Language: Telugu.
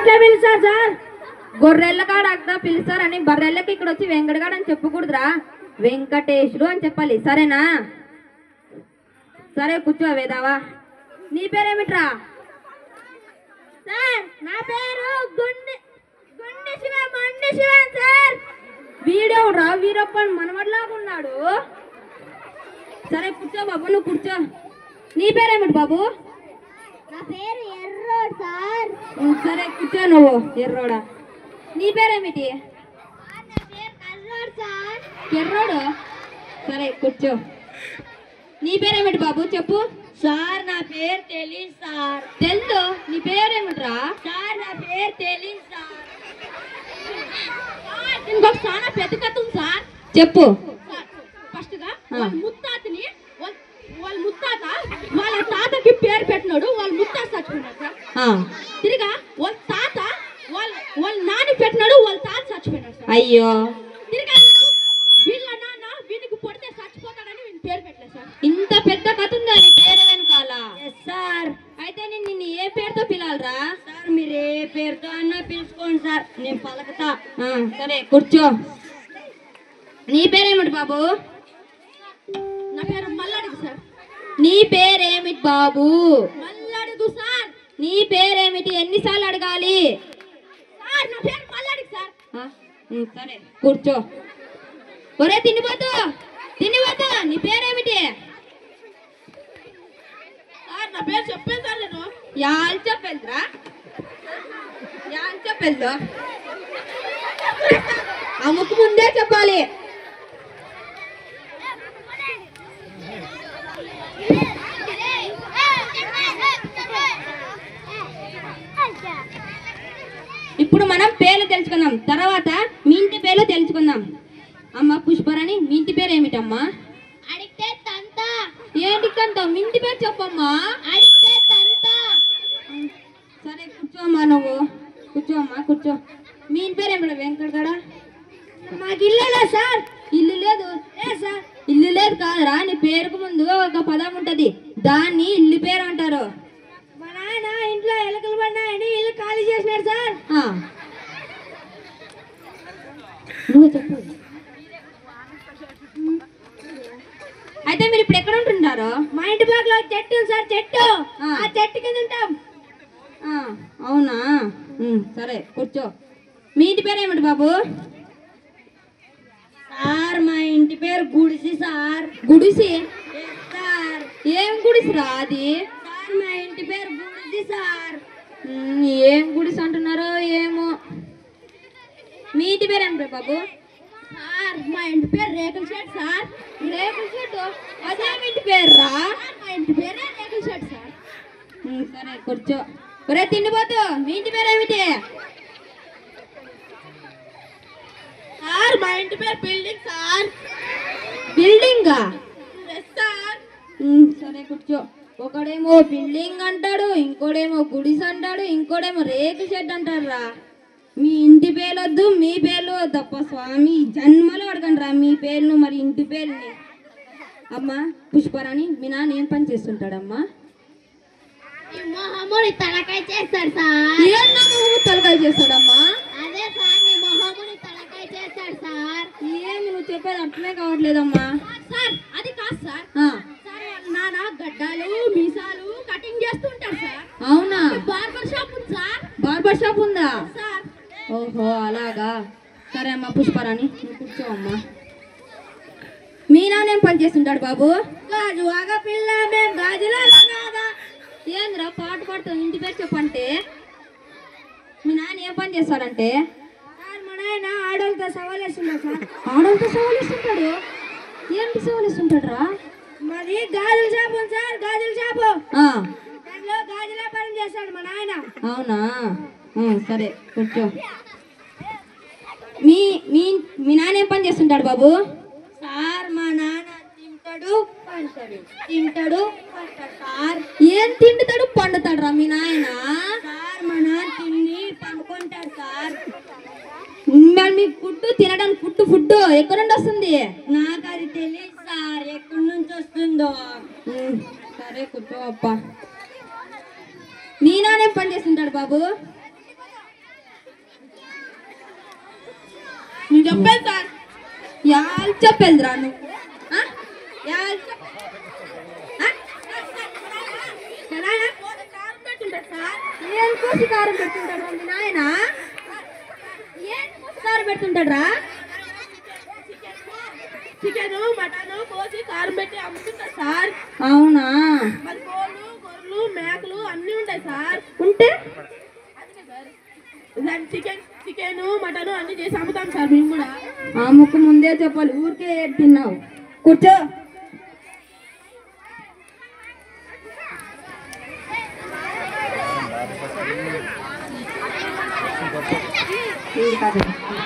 అట్లా పిలుస్తారు సార్? గొర్రెల కాడ అట్లా పిలుస్తారని బర్రెళ్ళకి ఇక్కడ వచ్చి వెంకటగాడు అని చెప్పకూడదురా, వెంకటేశులు అని చెప్పాలి, సరేనా? సరే కూర్చో వేదావా. నీ పేరేమిట్రా? సార్ నా పేరు గుండె శివన్ సార్. వీడెవడ్రా? వీరప్పని మనవడిలాగా ఉన్నాడు. సరే కూర్చో బాబు, నువ్వు కూర్చో. నీ పేరేమిటి బాబు? నా పేరు ఎర్రోడ్ సార్. సరే కూర్చో నువ్వు ఎర్రోడా. నీ పేరేమిటి? నా పేరు కర్రోడ్ సార్. ఎర్రోడు? సరే కూర్చో. నీ పేరేమిటి బాబు చెప్పు. సార్ నా పేరు తెలీదు సార్. తెలుసు, నీ పేరేమిట్రా? సార్ నా పేరు తెలీదు సార్. ఇంకొక చాలా పెద్ద కథ ఉంది సార్, చెప్పు. ఫస్ట్ గా వాళ్ళ ముత్తాతని వాళ్ళ ముత్తాత వాళ్ళ తాతకి పేరు పెట్టినాడు, వాళ్ళ ముత్తాత చచ్చిపోయినాడు సార్. తిరిగా వాళ్ళ తాత వాళ్ళ నాని పెట్టినాడు, వాళ్ళ తాత చచ్చిపోయినాడు సార్. అయ్యో. తిరిగా వీళ్ళ నాన్న వీనికి పొడితే చచ్చిపోతాడని వీని పేరు పెట్టలేదు సార్. ఇంత పెద్ద కథ ఉందా నీ పేరు వెనకాల? సార్ అయితే నేను నిన్ను ఏ పేరుతో పిలవాలరా? సార్ మీరు ఏ పేరుతో అన్నా పిలుచుకోండి సార్, నేను పలకతా. సరే కూర్చో. నీ పేరేమిటి బాబు? నా పేరు మల్లడుగు సార్. నీ పేరేమిటి బాబు? మల్లడుగు సార్. నీ పేరేమిటి? ఎన్నిసార్లు అడగాలి? సార్ నా పేరు మల్లడుగు సార్. సరే కూర్చో. ఒరే తినిపోతు, నీ పేరేమిటి? సార్ నా పేరు చెప్పేది సార్ నేను. యాల్ చెప్పెల్దురా, యాల్ చెప్పెల్దు. అమ్మకు ముందే చెప్పాలి. ఇప్పుడు మనం పేర్లు తెలుసుకుందాం, తర్వాత మీ ఇంటి పేర్లు తెలుసుకుందాం. అమ్మ పుష్పరాణి, మీ ఇంటి పేరు ఏమిటమ్మా? అడిగితే తంత. ఏంటికంత? మీ ఇంటి పేరు చెప్పమ్మా. అడిగితే తంత. సరే కూర్చోమ్మా, నువ్వు కూర్చోమ్మా, కూర్చో. మీ ఇంటి పేరు ఏమిటా? వెంకటగడ. మాకు ఇల్లు సార్. ఇల్లు లేదు సార్. ఇల్లు లేదు కాదురా, నీ పేరుకు ముందు ఒక పదం ఉంటది, దాన్ని ఇల్లు పేరు అంటారు. మా నాయన ఇంట్లో ఎలకలు పడినాయని ఇల్లు ఖాళీ చేసినాడు సార్. నువ్వు చెప్పు. అయితే మీరు ఇప్పుడు ఎక్కడ ఉంటుంటారు? మా ఇంటి పక్కల చెట్టు సార్, చెట్టు. ఆ చెట్టు కింద ఉంటాం. అవునా, సరే కూర్చో. మీ ఇంటి పేరు ఏమిటి బాబు? సార్ మా ఇంటి పేరు గుడిసి సార్. గుడిసి? సార్ ఏం గుడిసిరా అది? సార్ మా ఇంటి పేరు గుడిసి సార్. ఏం గుడిసి అంటున్నారో ఏమో. మీ ఇంటి పేరు ఏమిటి బాబు? సార్ మా ఇంటి పేరు రేకుల షెడ్ సార్. రేకుల షెడ్? అదేమి ఇంటి పేరు రా? మా ఇంటి పేరే రేకుల షెడ్ సార్. సరే కూర్చో. ఒరే తిండిపోతు, మీ ఇంటి పేరు ఏమిటి? సార్ మా ఇంటి పేరు బిల్డింగ్ సార్. బిల్డింగా? సార్. సరే కూర్చో. ఒకడేమో బిల్డింగ్ అంటాడు, ఇంకోడేమో గుడిసె అంటాడు, ఇంకోడేమో రేకు షెడ్ అంటాడు రా. మీ ఇంటి పేర్లు వద్దు, మీ పేర్లు తప్ప స్వామి, జన్మలో అడగండి రా మీ పేర్లు, మరి ఇంటి పేర్లని. అమ్మా పుష్పరాణి, మీ నాన్న ఏం పని చేస్తుంటాడమ్మా? మొహముని తలకాయ చేస్తాడు సార్. ఏం తలకాయ చేస్తాడమ్మా? అదే సార్ నీ మొహముని తలకాయ చేస్తాడు సార్. ఏమి నువ్వు చెప్పేది అర్థమే కావట్లేదమ్మా. సార్ అది కాదు సార్. సార్ వాళ్ళ నాన్న గడ్డాలు మీసాలు కటింగ్ చేస్తుంటాడు సార్. అవునా? బార్బర్ షాప్ ఉంది సార్. బార్బర్ షాప్ ఉందా? సార్. ఓహో అలాగా. సరే అమ్మా పుష్పరాణి, నువ్వు కూర్చో అమ్మా. మీ నాన్న ఏం పని చేస్తుంటాడు బాబు? గాజు ఆగా పిల్ల మేము గాజులో ఏంద్రా పాట పాడుతావు, ఇంటి పేరు చెప్పంటే. మీ నాన్న ఏం పని చేస్తాడంటే? సార్ మా నాయన ఆడవాళ్ళతో సవాలేస్తున్నాడు సార్. ఆడవాళ్ళతో సవాలిస్తుంటాడు? ఏంటి సవాలిస్తుంటాడు రా? మాది గాజుల షాప్ ఉంది సార్, గాజుల షాపు. ఆ, దాంట్లో గాజుల వ్యాపారం చేస్తాడు మా నాయన. అవునా? సరే కూర్చో. మీ మీ మీ నాన్న ఏం పని చేస్తుంటాడు బాబు? సార్ మా నాన్న తింటాడు పంటాడు, తింటాడు పంటాడు సార్. ఏం తింటాడు పండుతాడు రా మీ నాయన? సార్ మా నాన్న తిని పండుకుంటాడు సార్. మరి మీ ఫుడ్ తినడానికి ఫుడ్ ఎక్కడ నుండి వస్తుంది? నాకు అది తెలియదు సార్, ఎక్కడి నుంచి వస్తుందో. సరే కూర్చో అప్ప. మీ నాన్న ఏం పని చేస్తుంటాడు బాబు? నువ్వు చెప్పేది సార్. యాల్ చెప్పేదిరా నువ్వు ఆ? యాల్ ఏం కోసి కారం పెడుతుంటాడు మీ నాయన? ఏం కోసి కారం పెడుతుంటాడు రా? చికెన్ మటన్ కోసి కారం పెట్టి అమ్ముతుంటారు సార్. అవునా? మరి కోళ్ళు గొర్రెలు మేకలు అన్నీ ఉంటాయి సార్. ఉంటే దాని చికెన్ మటన్ అన్ని చేసి అమ్ముతాం సార్ మేము కూడా. ఆ ముక్కు ముందే చెప్పాలి, ఊరికే ఏడు తిన్నావు. కూర్చో.